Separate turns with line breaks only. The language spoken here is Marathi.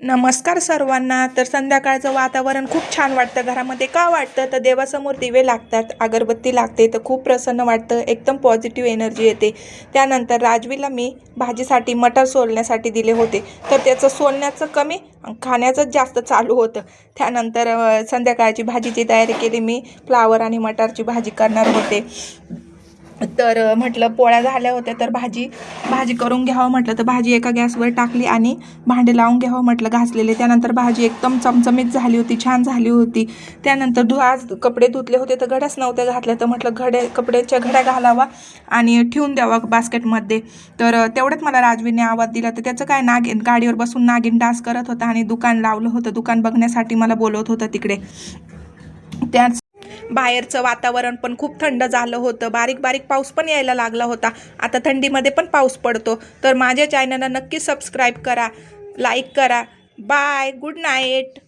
नमस्कार सर्वांना. तर संध्याकाळचं वातावरण खूप छान वाटतं. घरामध्ये का वाटतं तर देवासमोर दिवे लागतात, अगरबत्ती लागते, तर खूप प्रसन्न वाटतं, एकदम पॉझिटिव्ह एनर्जी येते. त्यानंतर राजवीला मी भाजीसाठी मटर सोलण्यासाठी दिले होते, तर त्याचं सोलण्याचं कमी खाण्याचंच जास्त चालू होतं. त्यानंतर संध्याकाळची भाजीची तयारी केली. मी फ्लावर आणि मटारची भाजी करणार होते. तर म्हटलं पोळ्या झाल्या होत्या तर भाजी करून घ्यावं म्हटलं, तर भाजी एका गॅसवर टाकली आणि भांडे लावून घ्यावं म्हटलं घासलेले. त्यानंतर भाजी एकदम चमचमीत झाली होती, छान झाली होती. त्यानंतर आज कपडे धुतले होते तर घड्याच नव्हत्या घातल्या, तर म्हटलं कपड्याच्या घड्या घालावा आणि ठेवून द्यावा बास्केटमध्ये. तर तेवढ्यात मला राजवीने आवाज दिला. तर त्याचं काय, गाडीवर बसून नागिन डान्स करत होता आणि दुकान लावलं होतं. दुकान बघण्यासाठी मला बोलवत होतं तिकडे. त्याच बाहेरचं वातावरण पण खूप थंड झालं होतं. बारीक बारीक पाऊस पण यायला लागला होता. आता थंडीमध्ये पण पाऊस पडतो. तर माझ्या चॅनलला नक्की सबस्क्राईब करा, लाईक करा. Bye, good night.